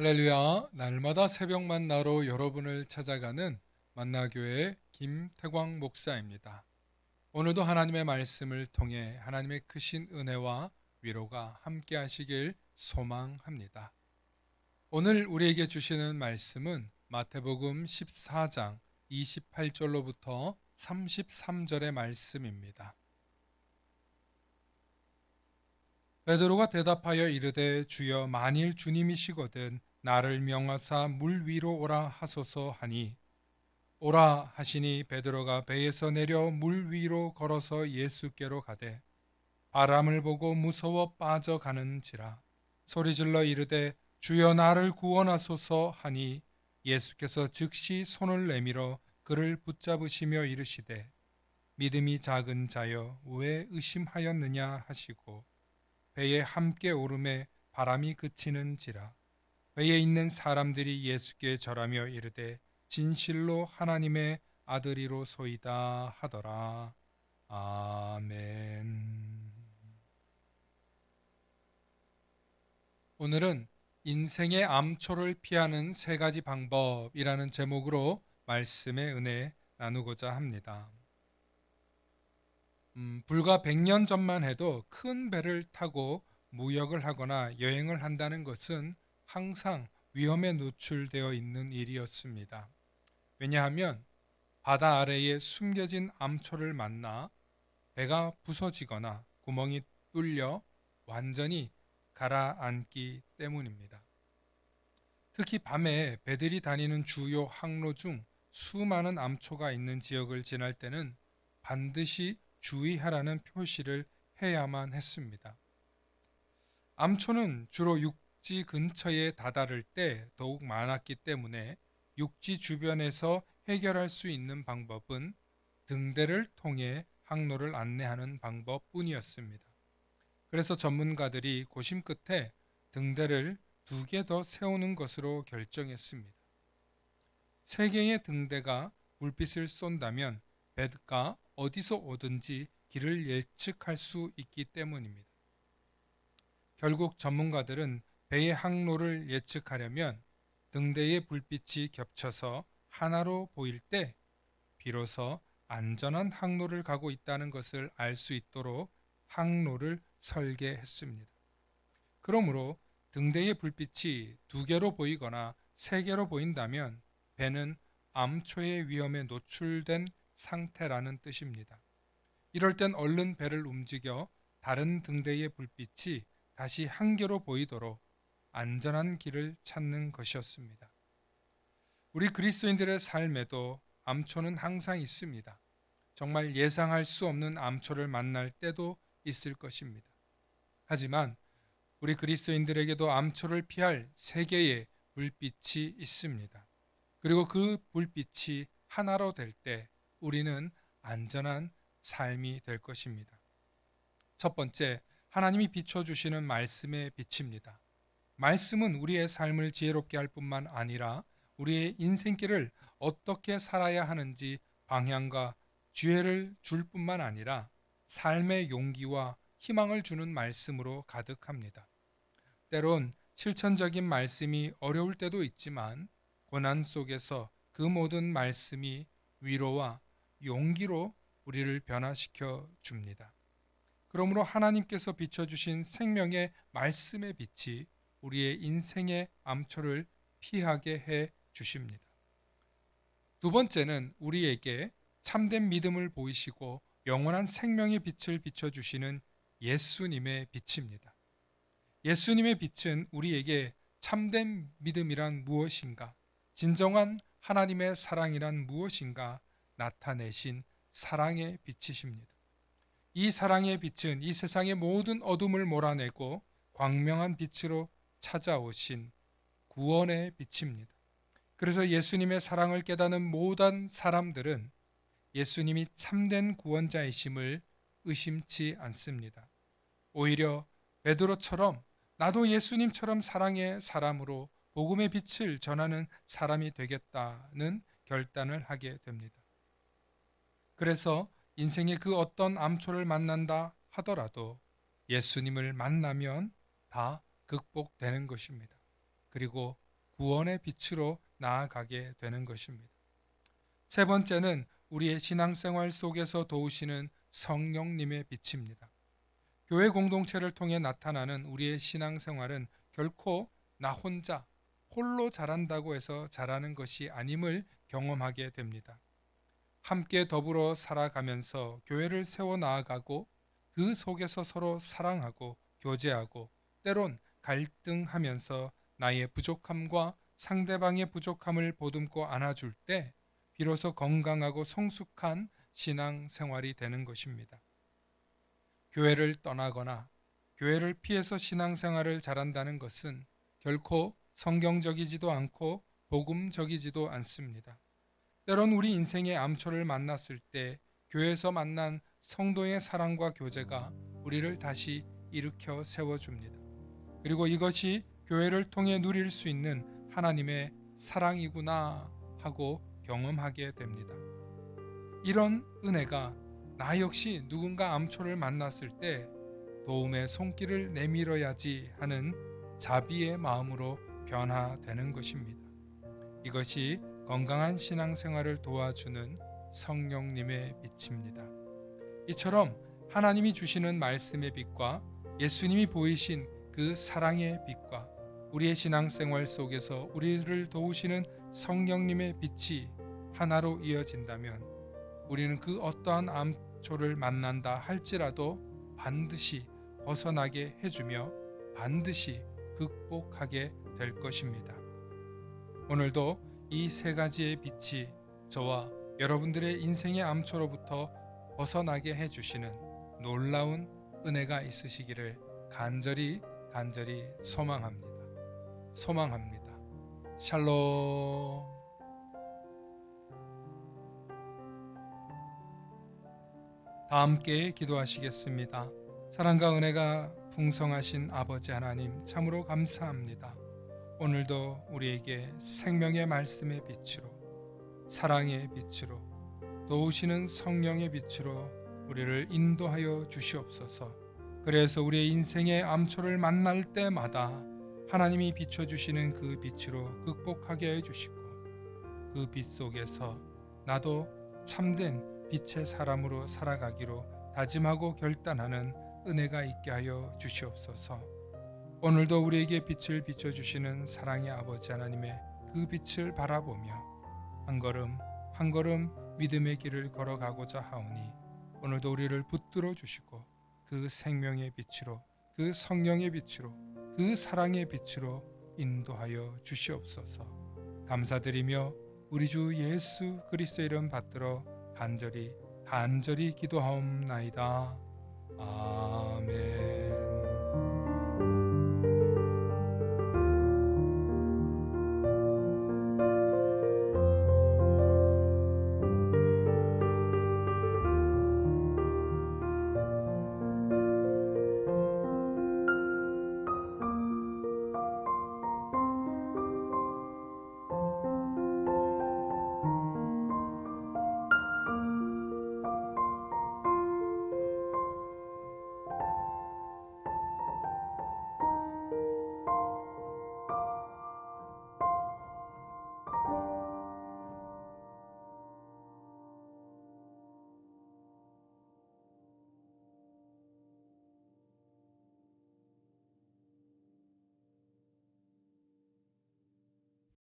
할렐루야, 날마다 새벽 만나러 여러분을 찾아가는 만나교회 김태광 목사입니다. 오늘도 하나님의 말씀을 통해 하나님의 크신 은혜와 위로가 함께 하시길 소망합니다. 오늘 우리에게 주시는 말씀은 마태복음 14장 28절로부터 33절의 말씀입니다. 베드로가 대답하여 이르되 주여 만일 주님이시거든 나를 명하사 물 위로 오라 하소서 하니 오라 하시니 베드로가 배에서 내려 물 위로 걸어서 예수께로 가되 바람을 보고 무서워 빠져가는지라 소리질러 이르되 주여 나를 구원하소서 하니 예수께서 즉시 손을 내밀어 그를 붙잡으시며 이르시되 믿음이 작은 자여 왜 의심하였느냐 하시고 배에 함께 오름에 바람이 그치는지라 배에 있는 사람들이 예수께 절하며 이르되 진실로 하나님의 아들이로소이다 하더라. 아멘. 오늘은 인생의 암초를 피하는 세 가지 방법이라는 제목으로 말씀의 은혜 나누고자 합니다. 불과 100년 전만 해도 큰 배를 타고 무역을 하거나 여행을 한다는 것은 항상 위험에 노출되어 있는 일이었습니다. 왜냐하면 바다 아래에 숨겨진 암초를 만나 배가 부서지거나 구멍이 뚫려 완전히 가라앉기 때문입니다. 특히 밤에 배들이 다니는 주요 항로 중 수많은 암초가 있는 지역을 지날 때는 반드시 주의하라는 표시를 해야만 했습니다. 암초는 주로 육지 근처에 다다를 때 더욱 많았기 때문에 육지 주변에서 해결할 수 있는 방법은 등대를 통해 항로를 안내하는 방법뿐이었습니다. 그래서 전문가들이 고심 끝에 등대를 2개 더 세우는 것으로 결정했습니다. 3개의 등대가 불빛을 쏜다면 배가 어디서 오든지 길을 예측할 수 있기 때문입니다. 결국 전문가들은 배의 항로를 예측하려면 등대의 불빛이 겹쳐서 하나로 보일 때 비로소 안전한 항로를 가고 있다는 것을 알 수 있도록 항로를 설계했습니다. 그러므로 등대의 불빛이 2개로 보이거나 3개로 보인다면 배는 암초의 위험에 노출된 상태라는 뜻입니다. 이럴 땐 얼른 배를 움직여 다른 등대의 불빛이 다시 한 개로 보이도록 안전한 길을 찾는 것이었습니다. 우리 그리스도인들의 삶에도 암초는 항상 있습니다. 정말 예상할 수 없는 암초를 만날 때도 있을 것입니다. 하지만 우리 그리스도인들에게도 암초를 피할 3개의 불빛이 있습니다. 그리고 그 불빛이 하나로 될 때 우리는 안전한 삶이 될 것입니다. 첫 번째, 하나님이 비춰주시는 말씀의 빛입니다. 말씀은 우리의 삶을 지혜롭게 할 뿐만 아니라 우리의 인생길을 어떻게 살아야 하는지 방향과 지혜를 줄 뿐만 아니라 삶의 용기와 희망을 주는 말씀으로 가득합니다. 때론 실천적인 말씀이 어려울 때도 있지만 고난 속에서 그 모든 말씀이 위로와 용기로 우리를 변화시켜 줍니다. 그러므로 하나님께서 비춰주신 생명의 말씀의 빛이 우리의 인생의 암초를 피하게 해 주십니다. 두 번째는 우리에게 참된 믿음을 보이시고 영원한 생명의 빛을 비춰주시는 예수님의 빛입니다. 예수님의 빛은 우리에게 참된 믿음이란 무엇인가, 진정한 하나님의 사랑이란 무엇인가 나타내신 사랑의 빛이십니다. 이 사랑의 빛은 이 세상의 모든 어둠을 몰아내고 광명한 빛으로 찾아오신 구원의 빛입니다. 그래서 예수님의 사랑을 깨닫는 모든 사람들은 예수님이 참된 구원자이심을 의심치 않습니다. 오히려 베드로처럼 나도 예수님처럼 사랑의 사람으로 복음의 빛을 전하는 사람이 되겠다는 결단을 하게 됩니다. 그래서 인생의 그 어떤 암초를 만난다 하더라도 예수님을 만나면 다 극복되는 것입니다. 그리고 구원의 빛으로 나아가게 되는 것입니다. 세 번째는 우리의 신앙생활 속에서 도우시는 성령님의 빛입니다. 교회 공동체를 통해 나타나는 우리의 신앙생활은 결코 나 혼자 홀로 잘한다고 해서 잘하는 것이 아님을 경험하게 됩니다. 함께 더불어 살아가면서 교회를 세워 나아가고 그 속에서 서로 사랑하고 교제하고 때론 갈등하면서 나의 부족함과 상대방의 부족함을 보듬고 안아줄 때 비로소 건강하고 성숙한 신앙생활이 되는 것입니다. 교회를 떠나거나 교회를 피해서 신앙생활을 잘한다는 것은 결코 성경적이지도 않고 복음적이지도 않습니다. 때론 우리 인생의 암초를 만났을 때 교회에서 만난 성도의 사랑과 교제가 우리를 다시 일으켜 세워줍니다. 그리고 이것이 교회를 통해 누릴 수 있는 하나님의 사랑이구나 하고 경험하게 됩니다. 이런 은혜가 나 역시 누군가 암초를 만났을 때 도움의 손길을 내밀어야지 하는 자비의 마음으로 변화되는 것입니다. 이것이 건강한 신앙생활을 도와주는 성령님의 빛입니다. 이처럼 하나님이 주시는 말씀의 빛과 예수님이 보이신 그 사랑의 빛과 우리의 신앙생활 속에서 우리를 도우시는 성령님의 빛이 하나로 이어진다면 우리는 그 어떠한 암초를 만난다 할지라도 반드시 벗어나게 해주며 반드시 극복하게 될 것입니다. 오늘도 이 세 가지의 빛이 저와 여러분들의 인생의 암초로부터 벗어나게 해주시는 놀라운 은혜가 있으시기를 간절히 소망합니다. 샬롬. 다 함께 기도하시겠습니다. 사랑과 은혜가 풍성하신 아버지 하나님 참으로 감사합니다. 오늘도 우리에게 생명의 말씀의 빛으로 사랑의 빛으로 도우시는 성령의 빛으로 우리를 인도하여 주시옵소서. 그래서 우리의 인생의 암초를 만날 때마다 하나님이 비춰주시는 그 빛으로 극복하게 해주시고 그 빛 속에서 나도 참된 빛의 사람으로 살아가기로 다짐하고 결단하는 은혜가 있게 하여 주시옵소서. 오늘도 우리에게 빛을 비춰주시는 사랑의 아버지 하나님의 그 빛을 바라보며 한 걸음 한 걸음 믿음의 길을 걸어가고자 하오니 오늘도 우리를 붙들어 주시고 그 생명의 빛으로 그 성령의 빛으로 그 사랑의 빛으로 인도하여 주시옵소서. 감사드리며 우리 주 예수 그리스도의 이름 받들어 간절히 기도하옵나이다. 아멘.